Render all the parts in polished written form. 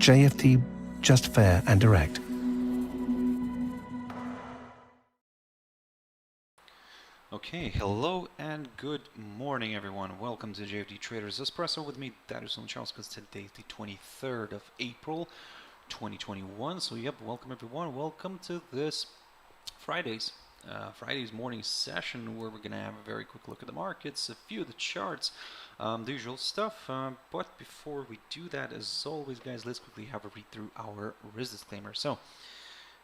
JFD, just fair and direct. Okay, hello and good morning everyone. Welcome to JFD Traders Espresso with me, Darius Anucauskas. Today is the 23rd of April, 2021. So yep, welcome everyone. Welcome to this Friday's morning session where we're going to have a very quick look at the markets, a few of the charts, the usual stuff. But before we do that, as always guys, let's quickly have a read through our risk disclaimer. So,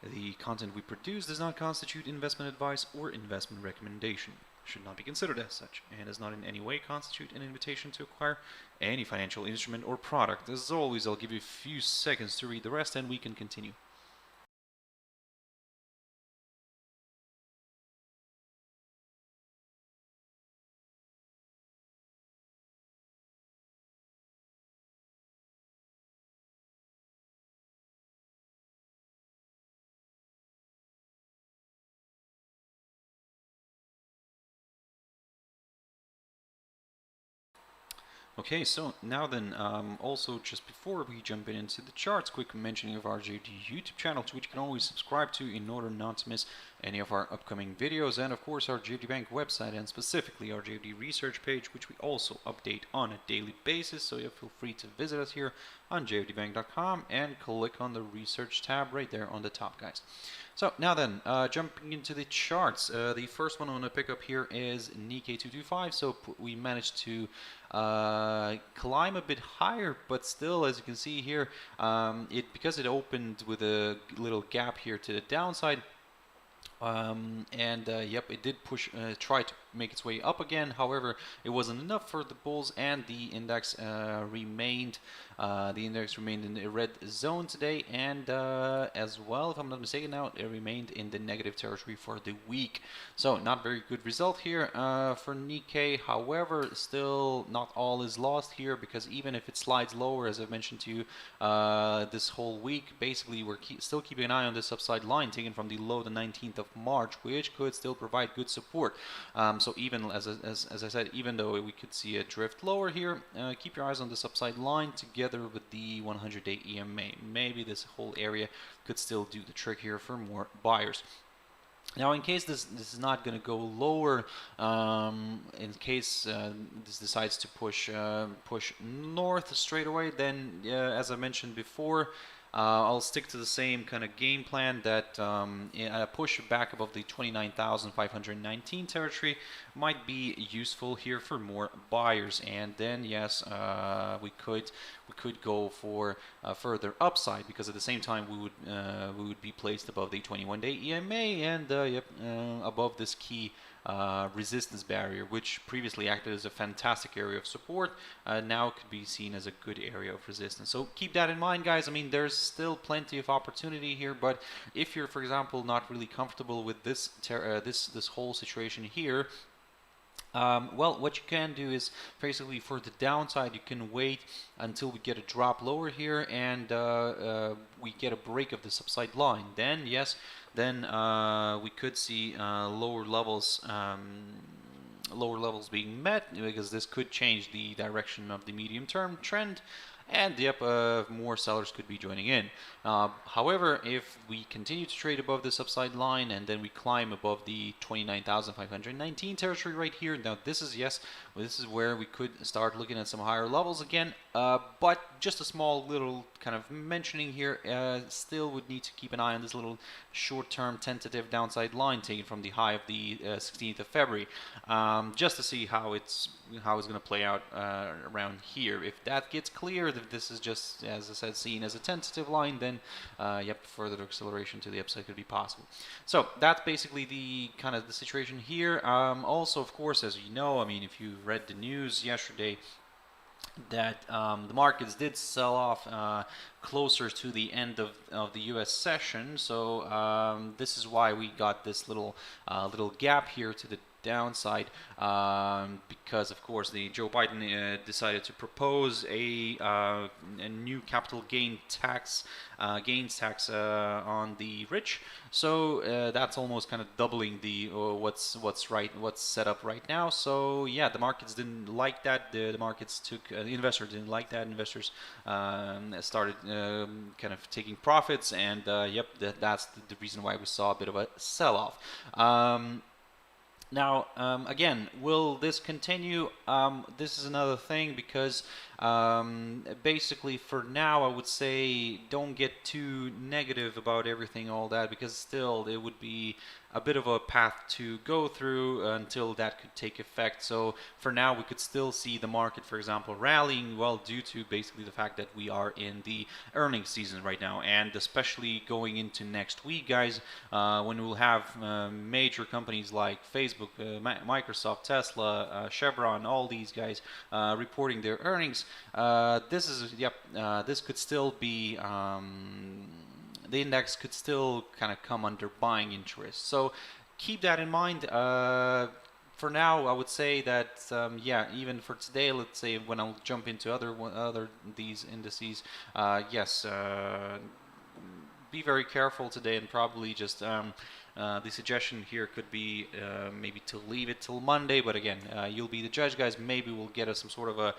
the content we produce does not constitute investment advice or investment recommendation, should not be considered as such, and does not in any way constitute an invitation to acquire any financial instrument or product. As always, I'll give you a few seconds to read the rest and we can continue. Okay, so now then, also just before we jump into the charts, quick mentioning of our JFD YouTube channel, to which you can always subscribe to in order not to miss any of our upcoming videos, and of course our JFD Bank website, and specifically our JFD research page, which we also update on a daily basis. So yeah, feel free to visit us here on jfdbank.com and click on the research tab right there on the top, guys. So now then, jumping into the charts, the first one I want to pick up here is Nikkei 225. So we managed to climb a bit higher, but still, as you can see here, because it opened with a little gap here to the downside. Yep, it did push, try to make its way up again. However, it wasn't enough for the bulls, and the index remained in the red zone today, and as well, if I'm not mistaken, now it remained in the negative territory for the week. So not very good result here for Nikkei. However, still not all is lost here, because even if it slides lower, as I've mentioned to you this whole week, basically we're still keeping an eye on this upside line taken from the low the 19th of March, which could still provide good support. So even as I said, even though we could see a drift lower here, keep your eyes on this upside line together with the 100-day EMA. Maybe this whole area could still do the trick here for more buyers. Now, in case this is not going to go lower, in case this decides to push north straight away, then as I mentioned before, I'll stick to the same kind of game plan that a push back above the 29,519 territory might be useful here for more buyers, and then yes, we could go for further upside, because at the same time we would be placed above the 21-day EMA and above this key resistance barrier, which previously acted as a fantastic area of support, now could be seen as a good area of resistance. So keep that in mind, guys. I mean, there's still plenty of opportunity here, but if you're, for example, not really comfortable with this whole situation here, well, what you can do is basically for the downside, you can wait until we get a drop lower here and we get a break of this upside line. Then yes, then we could see lower levels being met, because this could change the direction of the medium-term trend, and yep, more sellers could be joining in. However, if we continue to trade above this upside line and then we climb above the 29,519 territory right here, now this is where we could start looking at some higher levels again, but just a small little kind of mentioning here, still would need to keep an eye on this little short-term tentative downside line taken from the high of the 16th of February, just to see how it's going to play out around here. If that gets clear, if this is just, as I said, seen as a tentative line, then yep, further acceleration to the upside could be possible. So that's basically the kind of the situation here. Also, of course, as you know, I mean, if you read the news yesterday, that the markets did sell off closer to the end of the U.S. session. So this is why we got this little gap here to the downside, because of course the Joe Biden decided to propose a new capital gains tax on the rich. So that's almost kind of doubling the what's set up right now. So yeah, the markets didn't like that. The markets took the investors didn't like that. Investors started kind of taking profits, and yep, that's the reason why we saw a bit of a sell-off. Now, again, will this continue? This is another thing, because basically for now I would say don't get too negative about everything, all that, because still it would be a bit of a path to go through until that could take effect. So for now we could still see the market, for example, rallying, well, due to basically the fact that we are in the earnings season right now, and especially going into next week, guys, when we'll have major companies like Facebook, Microsoft, Tesla, Chevron, all these guys reporting their earnings. This could still be the index could still kind of come under buying interest. So keep that in mind. For now, I would say that yeah, even for today, let's say when I'll jump into other these indices, yes, be very careful today, and probably just the suggestion here could be maybe to leave it till Monday, but again, you'll be the judge, guys. Maybe we'll get us some sort of a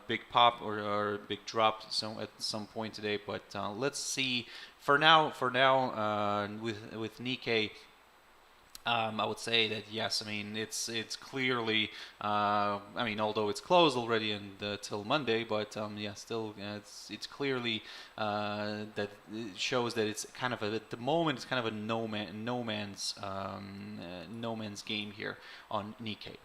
big pop or a big drop at some point today, but let's see. For now, with Nikkei, I would say that yes. I mean, it's clearly. I mean, although it's closed already and till Monday, but yeah, still, it's clearly that it shows that it's kind of at the moment it's kind of a no man's game here on Nikkei.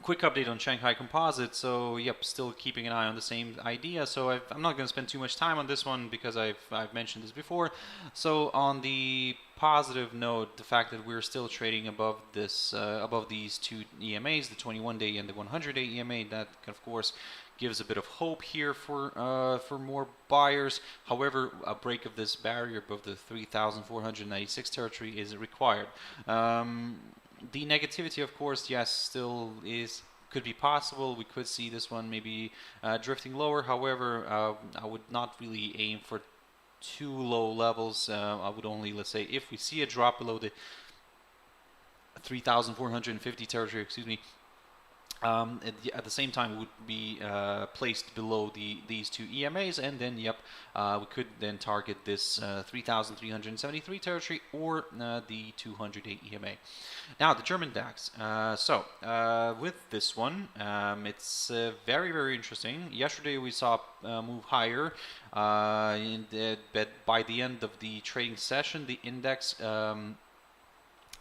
Quick update on Shanghai Composite. So yep, still keeping an eye on the same idea. So I'm not going to spend too much time on this one because I've mentioned this before. So on the positive note, the fact that we're still trading above these two EMAs, the 21-day and the 100-day EMA, that of course gives a bit of hope here for more buyers. However, a break of this barrier above the 3,496 territory is required. The negativity, of course, yes, still could be possible. We could see this one maybe drifting lower. However, I would not really aim for too low levels. I would only, let's say, if we see a drop below the 3,450 territory, excuse me, at the same time, it would be placed below these two EMAs, and then yep, we could then target this 3,373 territory or the 200-day EMA. Now the German DAX. With this one, it's very, very interesting. Yesterday we saw move higher, but by the end of the trading session, the index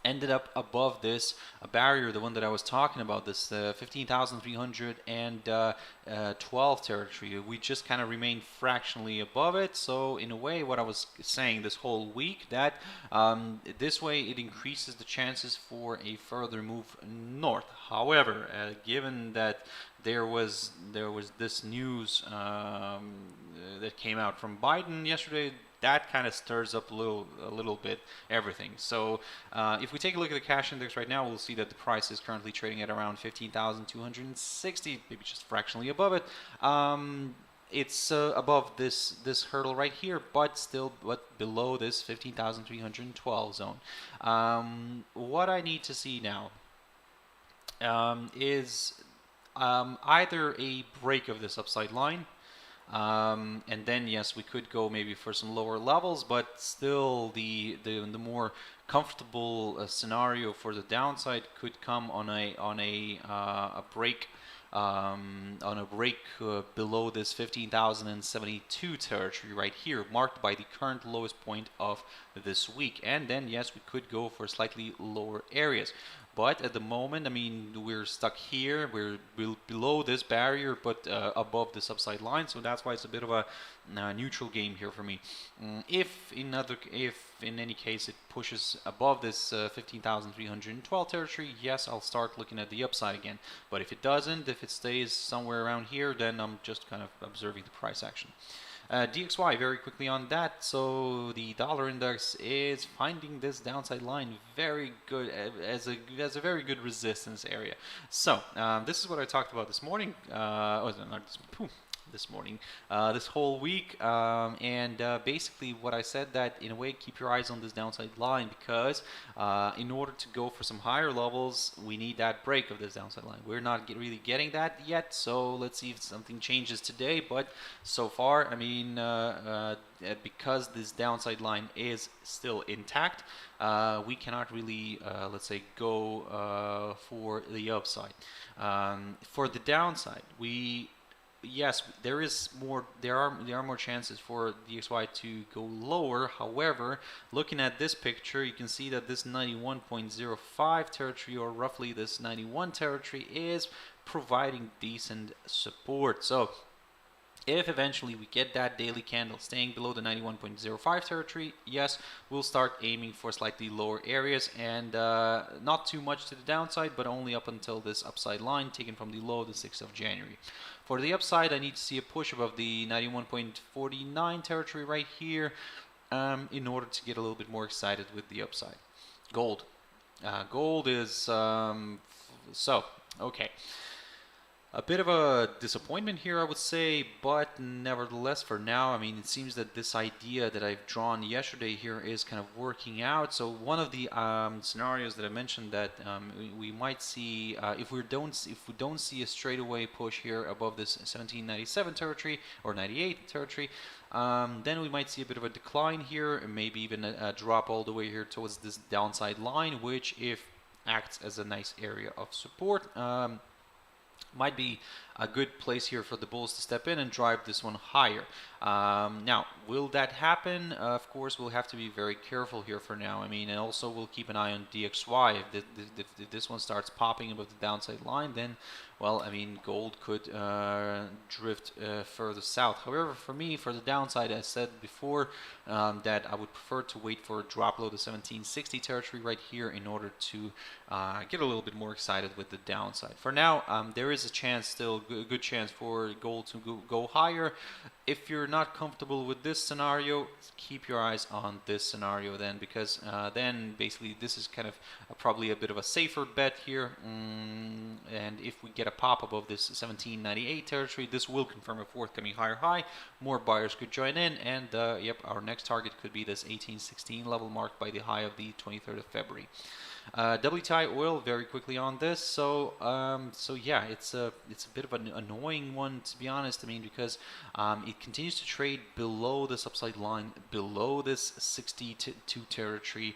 ended up above this barrier, the one that I was talking about, this 15,312 territory. We just kind of remained fractionally above it. So in a way, what I was saying this whole week, that this way it increases the chances for a further move north. However, given that there was this news that came out from Biden yesterday, that kind of stirs up a little bit everything. So if we take a look at the cash index right now, we'll see that the price is currently trading at around 15,260, maybe just fractionally above it. It's above this hurdle right here, but still below this 15,312 zone. What I need to see now is either a break of this upside line, and then yes, we could go maybe for some lower levels, but still the more comfortable scenario for the downside could come on a break below this 15,072 territory right here, marked by the current lowest point of this week. And then yes, we could go for slightly lower areas. But at the moment, I mean, we're stuck here. We're below this barrier, but above this upside line. So that's why it's a bit of a neutral game here for me. If in any case it pushes above this 15,312 territory, yes, I'll start looking at the upside again. But if it doesn't, if it stays somewhere around here, then I'm just kind of observing the price action. DXY, very quickly on that. So the dollar index is finding this downside line very good as a very good resistance area. So this is what I talked about this morning. This morning, this whole week, and basically what I said, that in a way keep your eyes on this downside line, because in order to go for some higher levels we need that break of this downside line. We're not really getting that yet, so let's see if something changes today. But so far, I mean, because this downside line is still intact, we cannot really let's say go for the upside. For the downside, yes, there are more chances for DXY to go lower. However, looking at this picture, you can see that this 91.05 territory, or roughly this 91 territory, is providing decent support. So if eventually we get that daily candle staying below the 91.05 territory, yes, we'll start aiming for slightly lower areas, and not too much to the downside, but only up until this upside line taken from the low of the 6th of January. For the upside, I need to see a push above the 91.49 territory right here in order to get a little bit more excited with the upside. Gold. Gold is, okay. A bit of a disappointment here, I would say, but nevertheless, for now, I mean, it seems that this idea that I've drawn yesterday here is kind of working out. So one of the scenarios that I mentioned, that we might see, if we don't see a straightaway push here above this 1797 territory or 98 territory, then we might see a bit of a decline here, and maybe even a drop all the way here towards this downside line, which, if acts as a nice area of support, might be a good place here for the bulls to step in and drive this one higher. Now, will that happen? Of course, we'll have to be very careful here for now. I mean, and also we'll keep an eye on DXY. If this one starts popping above the downside line, then, well, I mean, gold could drift further south. However, for me, for the downside, I said before that I would prefer to wait for a drop below the 1760 territory right here in order to get a little bit more excited with the downside. For now, there is a chance, still a good chance for gold to go higher. If you're not comfortable with this scenario, keep your eyes on this scenario then, because then basically this is kind of probably a bit of a safer bet here. And if we get a pop above this 1798 territory, this will confirm a forthcoming higher high. More buyers could join in, and yep, our next target could be this 1816 level marked by the high of the 23rd of February. WTI oil, very quickly on this. So yeah, it's a bit of an annoying one, to be honest. I mean, because it continues to trade below this upside line, below this 62 territory,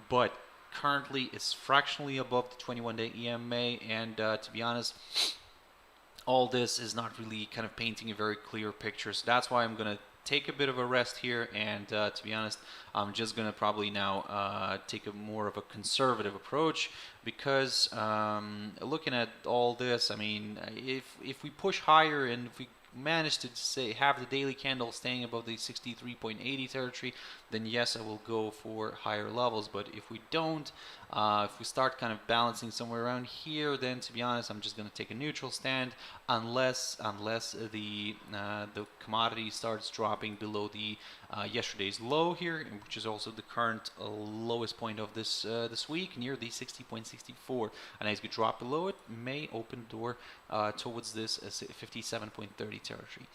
but currently is fractionally above the 21-day EMA, and to be honest, all this is not really kind of painting a very clear picture. So that's why I'm gonna take a bit of a rest here, and to be honest, I'm just gonna probably now take a more of a conservative approach, because looking at all this, I mean, if we push higher and if we manage to say have the daily candle staying above the 63.80 territory, then yes, I will go for higher levels. But if we don't, if we start kind of balancing somewhere around here, then to be honest, I'm just going to take a neutral stand, unless the commodity starts dropping below the yesterday's low here, which is also the current lowest point of this this week, near the 60.64. And as we drop below it, may open the door towards this 57.30 territory.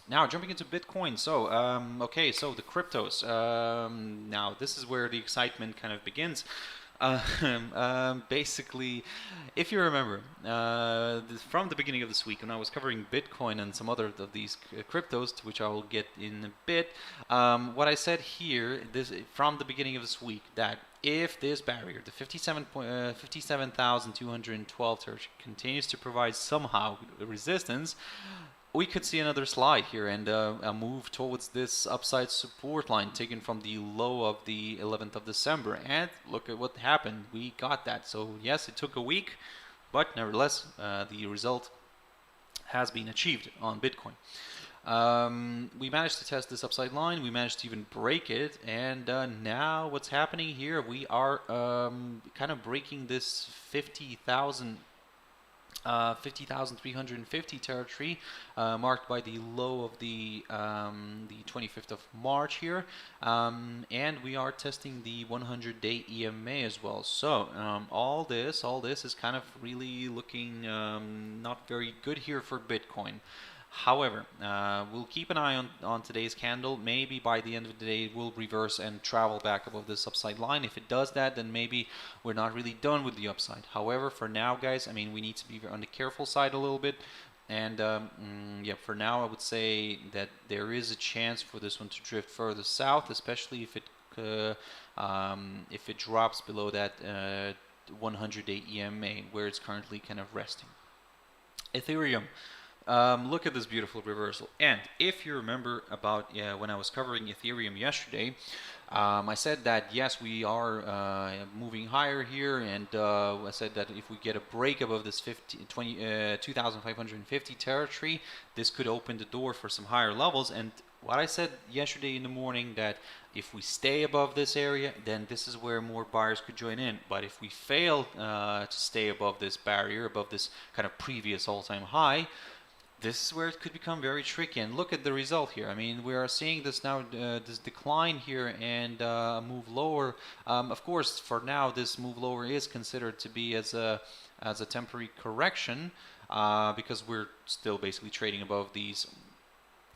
Now, jumping into Bitcoin. So okay, so the cryptos. Now this is where the excitement kind of begins. Basically, if you remember, from the beginning of this week, when I was covering Bitcoin and some other of these cryptos, to which I will get in a bit, what I said here, from the beginning of this week, that if this barrier, the 57,212 territory, continues to provide somehow resistance, we could see another slide here and a move towards this upside support line taken from the low of the 11th of December. And look at what happened. We got that. So yes, it took a week, but nevertheless, the result has been achieved on Bitcoin. We managed to test this upside line. We managed to even break it. And now what's happening here, we are kind of breaking this 50,000 50,350 territory, marked by the low of the 25th of March here, and we are testing the 100-day EMA as well. So all this is kind of really looking not very good here for Bitcoin. However, we'll keep an eye on today's candle. Maybe by the end of the day it will reverse and travel back above this upside line. If it does that, then maybe we're not really done with the upside. However, for now, guys, I mean, we need to be on the careful side a little bit. And yeah, for now, I would say that there is a chance for this one to drift further south, especially if it drops below that 100-day EMA, where it's currently kind of resting. Ethereum. Look at this beautiful reversal. And if you remember about when I was covering Ethereum yesterday, I said that yes, we are moving higher here, and I said that if we get a break above this 2,550 territory, this could open the door for some higher levels. And what I said yesterday in the morning, that if we stay above this area, then this is where more buyers could join in. But if we fail to stay above this barrier, above this kind of previous all-time high, this is where it could become very tricky. And look at the result here. I mean, we are seeing this now, this decline here, and a move lower. Of course, for now, this move lower is considered to be as a temporary correction, because we're still basically trading above these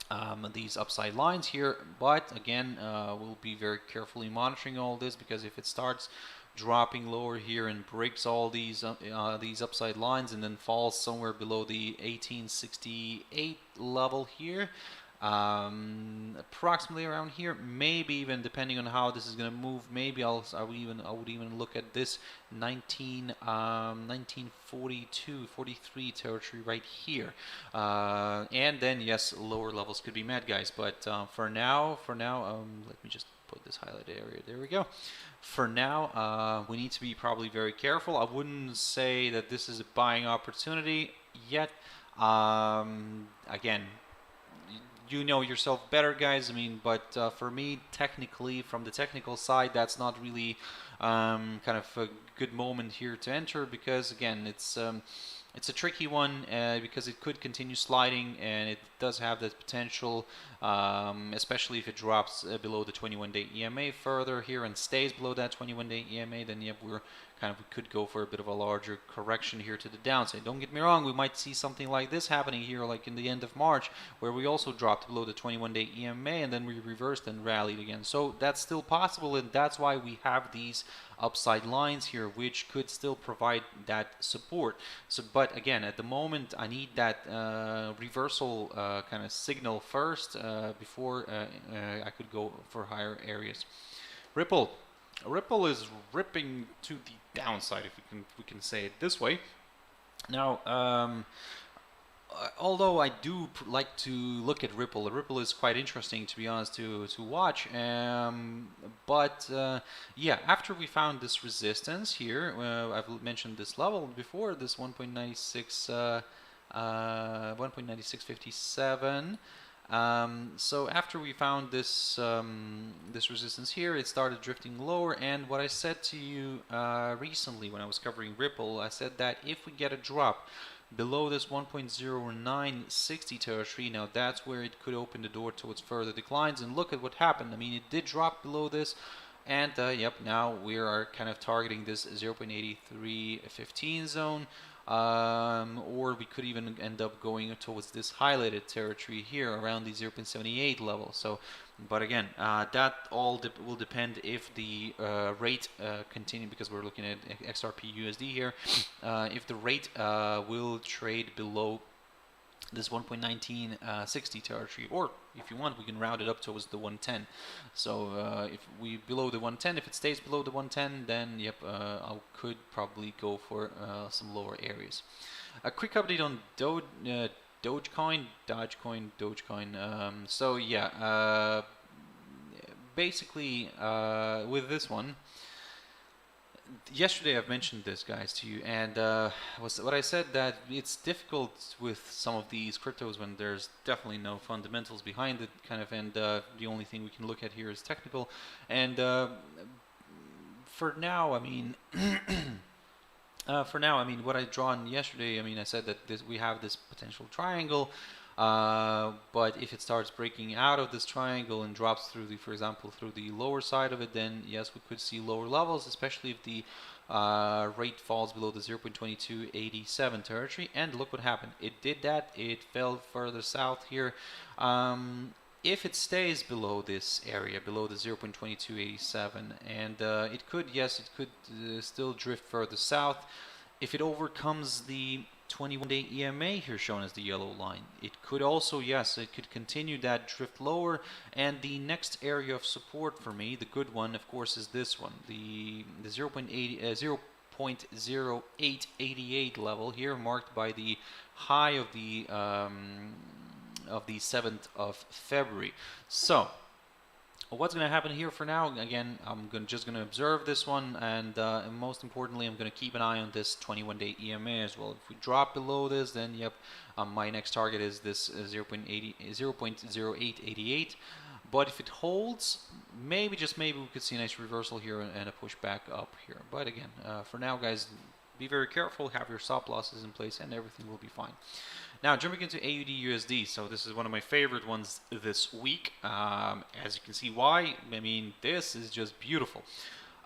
upside lines here. But again, we'll be very carefully monitoring all this, because if it starts dropping lower here and breaks all these upside lines and then falls somewhere below the 1868 level here, approximately around here, maybe even depending on how this is going to move, maybe I would even look at this 1942 43 territory right here, and then yes, lower levels could be met, guys. But for now, let me just put this highlighted area, there we go. For now, we need to be probably very careful. I wouldn't say that this is a buying opportunity yet. Again, you know yourself better, guys. I mean, but for me, technically, from the technical side, that's not really kind of a good moment here to enter, because again, it's a tricky one, because it could continue sliding, and it does have that potential, especially if it drops below the 21-day EMA further here and stays below that 21-day EMA, then yep, we could go for a bit of a larger correction here to the downside. Don't get me wrong, we might see something like this happening here, like in the end of March, where we also dropped below the 21-day EMA and then we reversed and rallied again. So that's still possible, and that's why we have these upside lines here, which could still provide that support. So, but again, at the moment, I need that reversal kind of signal first before I could go for higher areas. Ripple. Ripple is ripping to the downside, if we can say it this way. Now, although I do like to look at Ripple, Ripple is quite interesting, to be honest, to watch. But yeah, after we found this resistance here, I've mentioned this level before, this 1.9657. So after we found this this resistance here, it started drifting lower, and what I said to you recently when I was covering Ripple, I said that if we get a drop below this 1.0960 territory, now that's where it could open the door towards further declines. And look at what happened. I mean, it did drop below this, and yep, now we are kind of targeting this 0.8315 zone. Or we could even end up going towards this highlighted territory here around the 0.78 level. So, but again, that all will depend if the rate continue, because we're looking at XRP USD here. If the rate will trade below this 1.1960 territory, or if you want, we can round it up towards the 110. So if we below the 110, if it stays below the 110, then yep, I could probably go for some lower areas. A quick update on Dogecoin. So yeah, basically with this one, yesterday I've mentioned this, guys, to you, and what I said, that it's difficult with some of these cryptos when there's definitely no fundamentals behind it, kind of, and the only thing we can look at here is technical. And for now, I mean, For now, I mean, what I drawn yesterday, I mean, I said that we have this potential triangle, but if it starts breaking out of this triangle and drops through the, for example, through the lower side of it, then yes, we could see lower levels, especially if the rate falls below the 0.2287 territory. And look what happened. It did that. It fell further south here. If it stays below this area, below the 0.2287, and it could, yes, it could still drift further south. If it overcomes the 21-day EMA here shown as the yellow line, it could also, yes, it could continue that drift lower. And the next area of support for me, the good one, of course, is this one, the 0.0888 level here, marked by the high of the 7th of February. So what's going to happen here for now? Again, I'm just going to observe this one, and most importantly, I'm going to keep an eye on this 21-day EMA as well. If we drop below this, then yep, my next target is this 0.0888. But if it holds, maybe, just maybe, we could see a nice reversal here and a push back up here. But again, for now, guys, be very careful, have your stop losses in place, and everything will be fine. Now, jumping into AUD/USD, so this is one of my favorite ones this week. As you can see, why? I mean, this is just beautiful.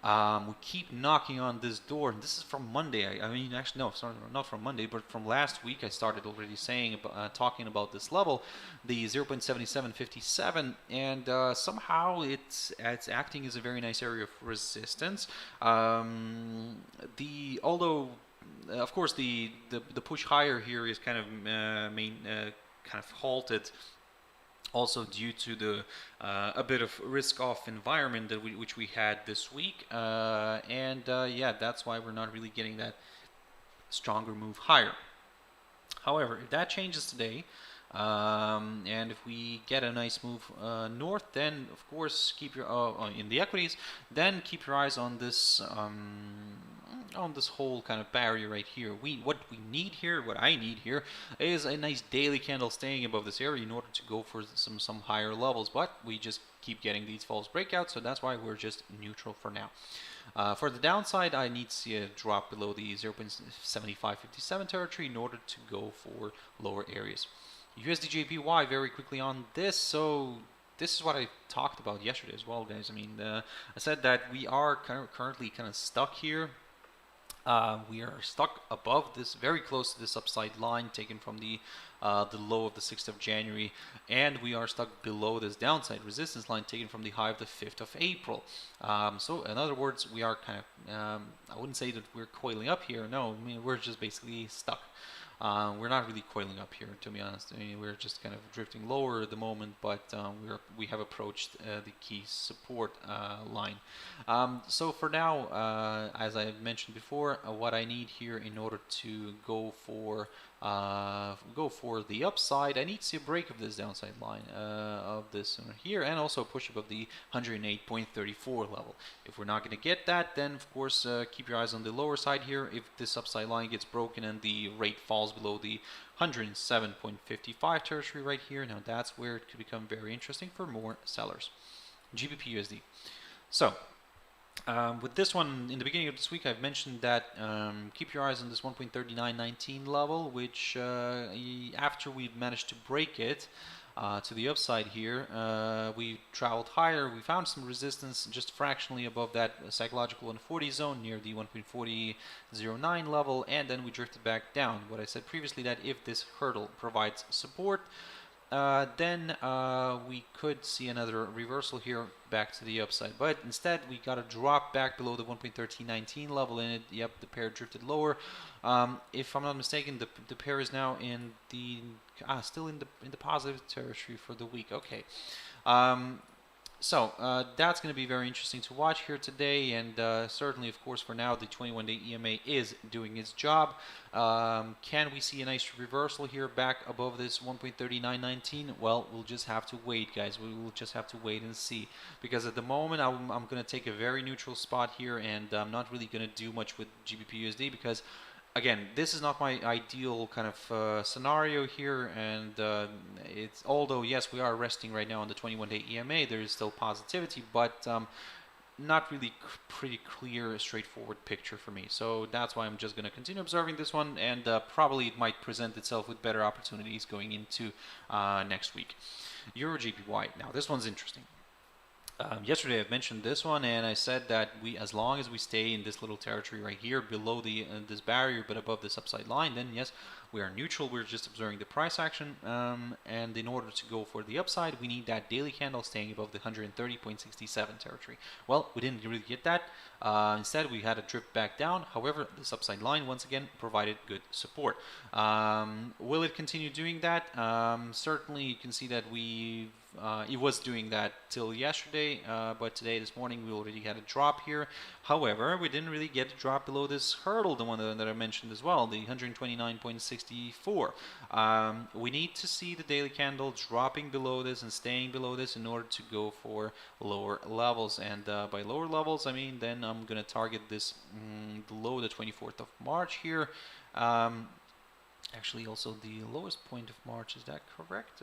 We keep knocking on this door, and this is from Monday. I mean, actually, no, sorry, not from Monday, but from last week. I started already saying, talking about this level, the 0.7757, and somehow it's acting as a very nice area of resistance. Although of course, the push higher here is kind of kind of halted, also due to the a bit of risk-off environment that which we had this week, yeah, that's why we're not really getting that stronger move higher. However, if that changes today, and if we get a nice move north, then of course keep your in the equities, then keep your eyes on this whole kind of barrier right here. What I need here is a nice daily candle staying above this area in order to go for some higher levels, but we just keep getting these false breakouts, so that's why we're just neutral for now. For the downside, I need to see a drop below the 0.7557 territory in order to go for lower areas. USD/JPY, very quickly on this. So this is what I talked about yesterday as well, guys. I mean, I said that we are currently kind of stuck here. We are stuck above this, very close to this upside line taken from the low of the 6th of January, and we are stuck below this downside resistance line taken from the high of the 5th of April. So in other words, we are kind of, I wouldn't say that we're coiling up here. No, I mean, we're just basically stuck. We're not really coiling up here, to be honest. I mean, we're just kind of drifting lower at the moment, but we have approached the key support line. So for now, as I mentioned before, what I need here in order to go for the upside, I need to see a break of this downside line of this here, and also a push above the 108.34 level. If we're not going to get that, then of course keep your eyes on the lower side here. If this upside line gets broken and the rate falls below the 107.55 territory right here, now that's where it could become very interesting for more sellers. GBP/USD. So with this one, in the beginning of this week, I've mentioned that keep your eyes on this 1.3919 level, which after we've managed to break it to the upside here, we traveled higher. We found some resistance just fractionally above that psychological 140 zone near the 1.4009 level, and then we drifted back down. What I said previously, that if this hurdle provides support, then we could see another reversal here back to the upside, but instead we got a drop back below the 1.1319 level, and yep, the pair drifted lower. If I'm not mistaken, the pair is now in the still in the positive territory for the week. Okay. So that's going to be very interesting to watch here today, and certainly, of course, for now, the 21-day EMA is doing its job. Can we see a nice reversal here back above this 1.3919? Well, we'll just have to wait, guys. We will just have to wait and see, because at the moment, I'm going to take a very neutral spot here, and I'm not really going to do much with GBP/USD because, again, this is not my ideal kind of scenario here, and although yes, we are resting right now on the 21-day EMA, there is still positivity, but not really pretty clear, straightforward picture for me. So that's why I'm just going to continue observing this one, and probably it might present itself with better opportunities going into next week. EURUSD. Now this one's interesting. Yesterday I've mentioned this one, and I said that as long as we stay in this little territory right here below this barrier but above this upside line, then yes, we are neutral. We're just observing the price action, and in order to go for the upside, we need that daily candle staying above the 130.67 territory. Well, we didn't really get that. Instead, we had a drift back down. However, this upside line once again provided good support. Will it continue doing that? Certainly, you can see that it was doing that till yesterday, but today, this morning, we already had a drop here. However, we didn't really get a drop below this hurdle, the one that I mentioned as well, the 129.64. We need to see the daily candle dropping below this and staying below this in order to go for lower levels. And by lower levels, I mean then I'm going to target this below the 24th of March here. Actually, also the lowest point of March, is that correct?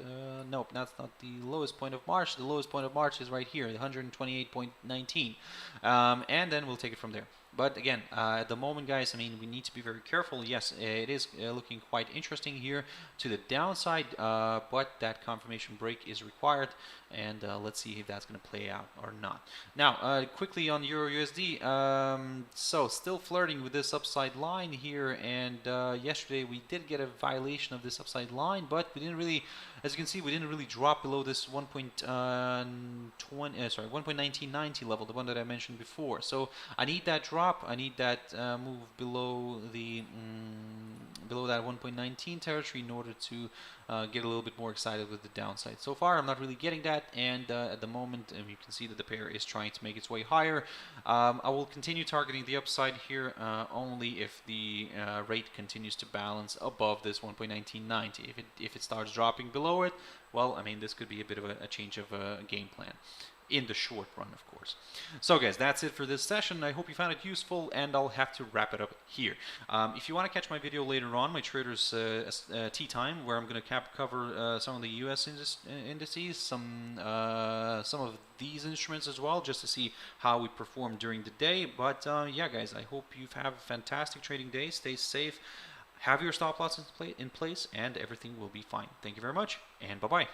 Nope, that's not the lowest point of March. The lowest point of March is right here, 128.19. And then we'll take it from there. But again, at the moment, guys, I mean, we need to be very careful. Yes, it is looking quite interesting here to the downside, but that confirmation break is required, and let's see if that's going to play out or not. Now, quickly on EURUSD, so still flirting with this upside line here, and yesterday we did get a violation of this upside line, but we didn't really, as you can see, we didn't really drop below this 1.1990 level, the one that I mentioned before. So I need that drop. I need that move below the below that 1.19 territory in order to get a little bit more excited with the downside. So far, I'm not really getting that, and at the moment, you can see that the pair is trying to make its way higher. I will continue targeting the upside here only if the rate continues to balance above this 1.1990. If it starts dropping below it, well, I mean, this could be a bit of a change of game plan. In the short run, of course. So guys, that's it for this session. I hope you found it useful, and I'll have to wrap it up here. If you want to catch my video later on, my Traders Tea Time, where I'm going to cover some of the US indices, some of these instruments as well, just to see how we perform during the day. But yeah, guys, I hope you have a fantastic trading day. Stay safe. Have your stop loss in place, and everything will be fine. Thank you very much, and bye-bye.